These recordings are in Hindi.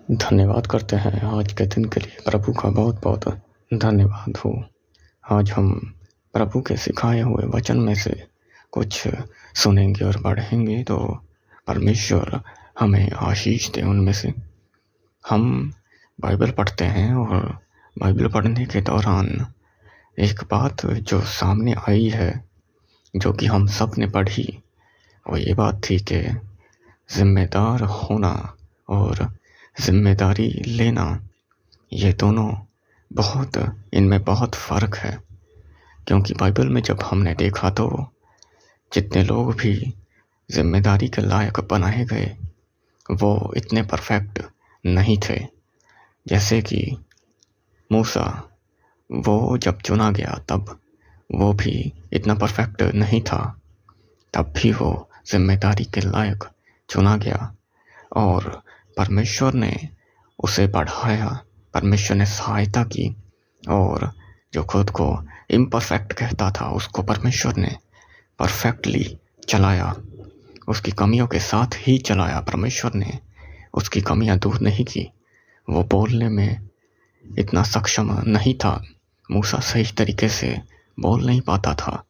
धन्यवाद करते हैं आज के दिन के लिए प्रभु का बहुत बहुत धन्यवाद हो। आज हम प्रभु के सिखाए हुए वचन में से कुछ सुनेंगे और पढ़ेंगे तो परमेश्वर हमें आशीष दे। उनमें से हम बाइबल पढ़ते हैं और बाइबल पढ़ने के दौरान एक बात जो सामने आई है, जो कि हम सब ने पढ़ी, वो ये बात थी कि जिम्मेदार होना और जिम्मेदारी लेना, ये दोनों इनमें बहुत फ़र्क है। क्योंकि बाइबल में जब हमने देखा तो जितने लोग भी जिम्मेदारी के लायक बनाए गए वो इतने परफेक्ट नहीं थे। जैसे कि मूसा, वो जब चुना गया तब वो भी इतना परफेक्ट नहीं था, तब भी वो जिम्मेदारी के लायक चुना गया और परमेश्वर ने उसे बढ़ाया, परमेश्वर ने सहायता की और जो खुद को इम्परफेक्ट कहता था उसको परमेश्वर ने परफेक्टली चलाया, उसकी कमियों के साथ ही चलाया। परमेश्वर ने उसकी कमियां दूर नहीं की। वो बोलने में इतना सक्षम नहीं था, मूसा सही तरीके से बोल नहीं पाता था,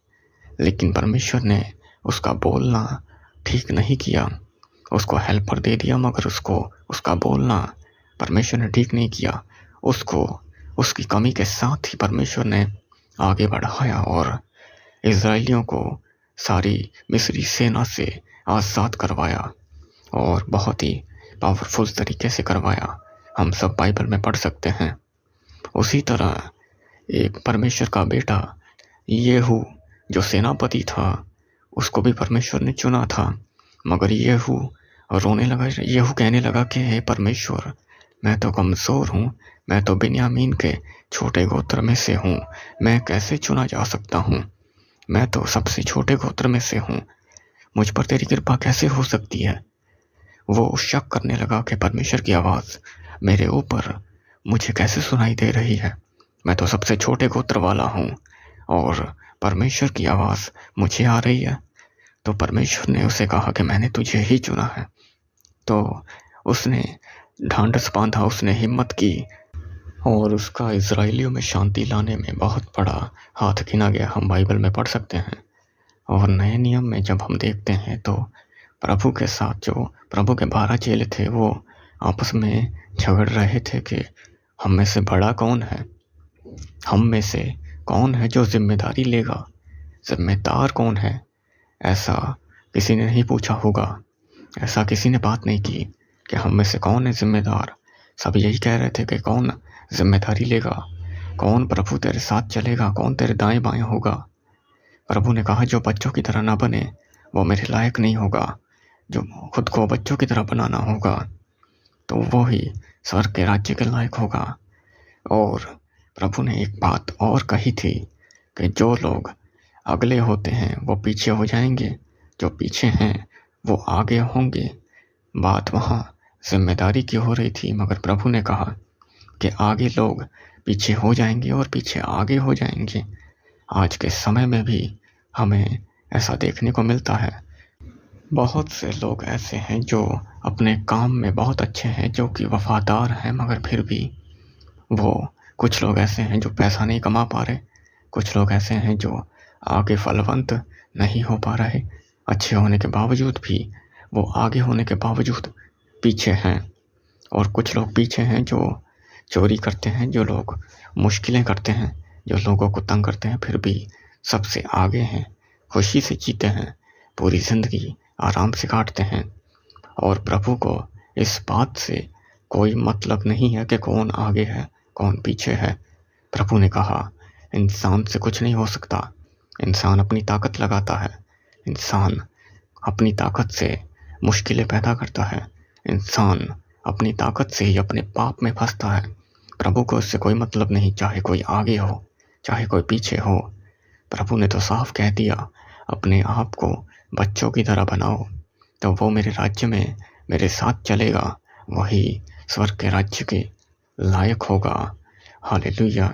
लेकिन परमेश्वर ने उसका बोलना ठीक नहीं किया। उसको हेल्पर दे दिया मगर उसका बोलना परमेश्वर ने ठीक नहीं किया। उसको उसकी कमी के साथ ही परमेश्वर ने आगे बढ़ाया और इज़राइलियों को सारी मिस्री सेना से आज़ाद करवाया और बहुत ही पावरफुल तरीके से करवाया। हम सब बाइबल में पढ़ सकते हैं। उसी तरह एक परमेश्वर का बेटा येहू जो सेनापति था, उसको भी परमेश्वर ने चुना था, मगर येहू रोने लगा। येहू कहने लगा कि हे परमेश्वर, मैं तो कमज़ोर हूँ, मैं तो बिन्यामीन के छोटे गोत्र में से हूँ, मैं कैसे चुना जा सकता हूँ? मैं तो सबसे छोटे गोत्र में से हूँ, मुझ पर तेरी कृपा कैसे हो सकती है? वो शक करने लगा कि परमेश्वर की आवाज़ मेरे ऊपर मुझे कैसे सुनाई दे रही है? मैं तो सबसे छोटे गोत्र वाला हूँ और परमेश्वर की आवाज़ मुझे आ रही है। तो परमेश्वर ने उसे कहा कि मैंने तुझे ही चुना है। तो उसने ढांढस बांधा, उसने हिम्मत की और उसका इज़राइलियों में शांति लाने में बहुत बड़ा हाथ गिना गया। हम बाइबल में पढ़ सकते हैं। और नए नियम में जब हम देखते हैं तो प्रभु के साथ जो प्रभु के 12 चेले थे वो आपस में झगड़ रहे थे कि हम में से बड़ा कौन है, हम में से कौन है जो जिम्मेदारी लेगा, जिम्मेदार कौन है। ऐसा किसी ने नहीं पूछा होगा, ऐसा किसी ने बात नहीं की कि हम में से कौन है जिम्मेदार। सब यही कह रहे थे कि कौन जिम्मेदारी लेगा, कौन प्रभु तेरे साथ चलेगा, कौन तेरे दाएं बाएं होगा। प्रभु ने कहा जो बच्चों की तरह ना बने वो मेरे लायक नहीं होगा, जो खुद को बच्चों की तरह बनाना होगा तो वो ही स्वर्ग के राज्य के लायक होगा। और प्रभु ने एक बात और कही थी कि जो लोग अगले होते हैं वो पीछे हो जाएंगे, जो पीछे हैं वो आगे होंगे। बात वहाँ जिम्मेदारी की हो रही थी, मगर प्रभु ने कहा कि आगे लोग पीछे हो जाएंगे और पीछे आगे हो जाएंगे। आज के समय में भी हमें ऐसा देखने को मिलता है। बहुत से लोग ऐसे हैं जो अपने काम में बहुत अच्छे हैं, जो कि वफादार हैं, मगर फिर भी कुछ लोग ऐसे हैं जो पैसा नहीं कमा पा रहे, कुछ लोग ऐसे हैं जो आगे फलवंत नहीं हो पा रहे। अच्छे होने के बावजूद भी वो आगे होने के बावजूद पीछे हैं। और कुछ लोग पीछे हैं जो चोरी करते हैं, जो लोग मुश्किलें करते हैं, जो लोगों को तंग करते हैं, फिर भी सबसे आगे हैं, खुशी से जीते हैं, पूरी ज़िंदगी आराम से काटते हैं। और प्रभु को इस बात से कोई मतलब नहीं है कि कौन आगे है कौन पीछे है। प्रभु ने कहा इंसान से कुछ नहीं हो सकता, इंसान अपनी ताकत लगाता है, इंसान अपनी ताकत से मुश्किलें पैदा करता है, इंसान अपनी ताकत से ही अपने पाप में फंसता है। प्रभु को इससे कोई मतलब नहीं, चाहे कोई आगे हो चाहे कोई पीछे हो। प्रभु ने तो साफ कह दिया, अपने आप को बच्चों की तरह बनाओ तो वो मेरे राज्य में मेरे साथ चलेगा, वही स्वर्ग के राज्य के लायक होगा। हालेलुया।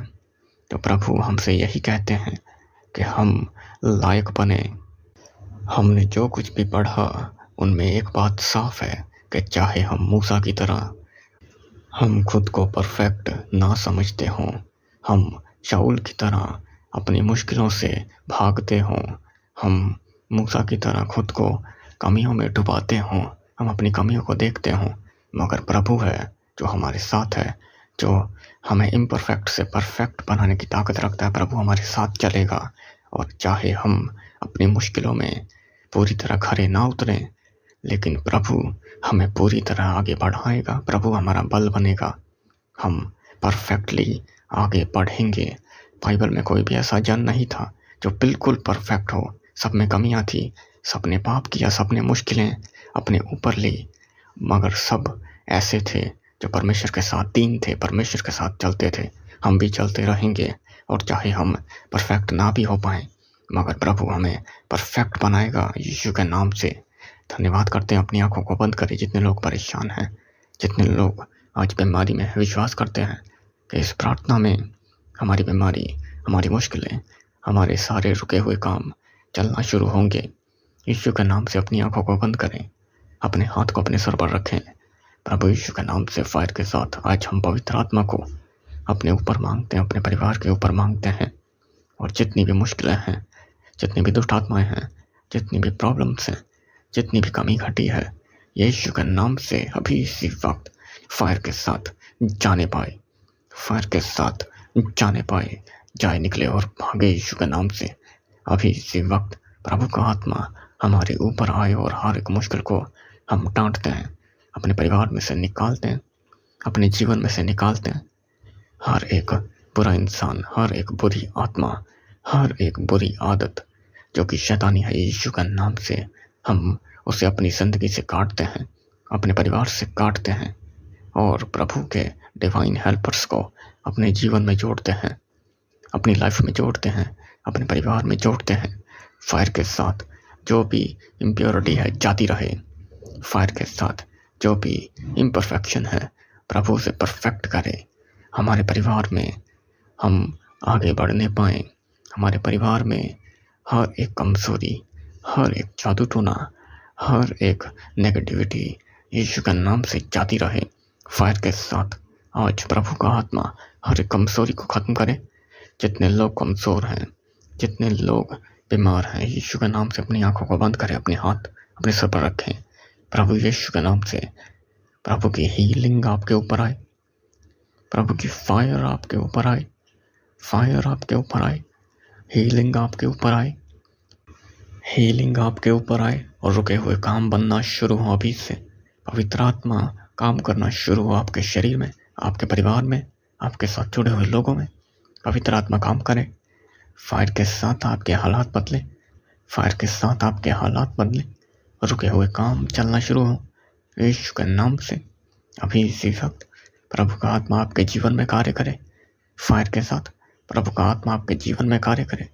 तो प्रभु हमसे यही कहते हैं कि हम लायक बने। हमने जो कुछ भी पढ़ा उनमें एक बात साफ है कि चाहे हम मूसा की तरह हम खुद को परफेक्ट ना समझते हों, हम शाऊल की तरह अपनी मुश्किलों से भागते हों, हम मूसा की तरह खुद को कमियों में डुबाते हों, हम अपनी कमियों को देखते हों, मगर प्रभु है जो हमारे साथ है, जो हमें इम्परफेक्ट से परफेक्ट बनाने की ताकत रखता है। प्रभु हमारे साथ चलेगा और चाहे हम अपनी मुश्किलों में पूरी तरह खरे ना उतरें, लेकिन प्रभु हमें पूरी तरह आगे बढ़ाएगा। प्रभु हमारा बल बनेगा, हम परफेक्टली आगे बढ़ेंगे। बाइबल में कोई भी ऐसा जन नहीं था जो बिल्कुल परफेक्ट हो। सब में कमियां थी, सब ने पाप किया, सब ने मुश्किलें अपने ऊपर ली, मगर सब ऐसे थे जो परमेश्वर के साथ दीन थे, परमेश्वर के साथ चलते थे। हम भी चलते रहेंगे और चाहे हम परफेक्ट ना भी हो पाए, मगर प्रभु हमें परफेक्ट बनाएगा यीशु के नाम से। धन्यवाद करते हैं। अपनी आंखों को बंद करें। जितने लोग परेशान हैं, जितने लोग आज बीमारी में विश्वास करते हैं कि इस प्रार्थना में हमारी बीमारी, हमारी मुश्किलें, हमारे सारे रुके हुए काम चलना शुरू होंगे। यीशु के नाम से अपनी आंखों को बंद करें, अपने हाथ को अपने सर पर रखें। प्रभु यीशु के नाम से फायर के साथ आज हम पवित्र आत्मा को अपने ऊपर मांगते हैं, अपने परिवार के ऊपर मांगते हैं। और जितनी भी मुश्किलें हैं, जितनी भी दुष्ट आत्माएं हैं, जितनी भी प्रॉब्लम्स हैं, जितनी भी कमी घटी है, यीशु के नाम से अभी इसी वक्त फायर के साथ जाने पाए, फायर के साथ जाने पाए, जाए निकले और भागे यीशु के नाम से। अभी इसी वक्त प्रभु का आत्मा हमारे ऊपर आए और हर एक मुश्किल को हम डांटते हैं, अपने परिवार में से निकालते हैं, अपने जीवन में से निकालते हैं। हर एक बुरा इंसान, हर एक बुरी आत्मा, हर एक बुरी आदत जो कि शैतानी है, यीशु का नाम से हम उसे अपनी जिंदगी से काटते हैं, अपने परिवार से काटते हैं और प्रभु के डिवाइन हेल्पर्स को अपने जीवन में जोड़ते हैं, अपनी लाइफ में जोड़ते हैं, अपने परिवार में जोड़ते हैं। फायर के साथ जो भी इम्प्योरिटी है जाती रहे। फायर के साथ जो भी इम्परफेक्शन है प्रभु से परफेक्ट करे। हमारे परिवार में हम आगे बढ़ने पाएँ, हमारे परिवार में हर एक कमजोरी, हर एक जादू टोना, हर एक नेगेटिविटी यीशु के नाम से जाती रहे। फायर के साथ आज प्रभु का आत्मा हर एक कमजोरी को खत्म करे। जितने लोग कमजोर हैं, जितने लोग बीमार हैं, यीशु के नाम से अपनी आंखों को बंद करें, अपने हाथ अपने सर पर रखें। प्रभु यीशु के नाम से प्रभु की हीलिंग आपके ऊपर आए, प्रभु की फायर आपके ऊपर आए, फायर आपके ऊपर आए, हीलिंग आपके ऊपर आए, हीलिंग आपके ऊपर आए और रुके हुए काम बनना शुरू हो। अभी से पवित्र आत्मा काम करना शुरू हो आपके शरीर में, आपके परिवार में, आपके साथ जुड़े हुए लोगों में। पवित्र आत्मा काम करे। फायर के साथ आपके हालात बदले, फायर के साथ आपके हालात बदले, रुके हुए काम चलना शुरू हो यीशु के नाम से। अभी इसी वक्त प्रभु का आत्मा आपके जीवन में कार्य करे। फायर के साथ प्रभु का आत्मा आपके जीवन में कार्य करे।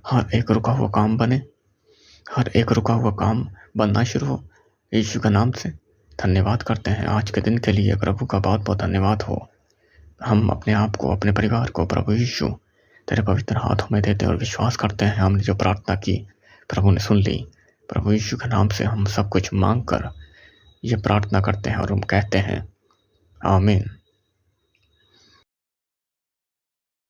हर एक रुका हुआ काम बने, हर एक रुका हुआ काम बनना शुरू हो यीशु के नाम से। धन्यवाद करते हैं आज के दिन के लिए। प्रभु का बहुत बहुत धन्यवाद हो। हम अपने आप को, अपने परिवार को प्रभु यीशु तेरे पवित्र हाथों में देते हैं और विश्वास करते हैं हमने जो प्रार्थना की प्रभु ने सुन ली। प्रभु यीशु के नाम से हम सब कुछ मांग कर ये प्रार्थना करते हैं और हम कहते हैं आमीन।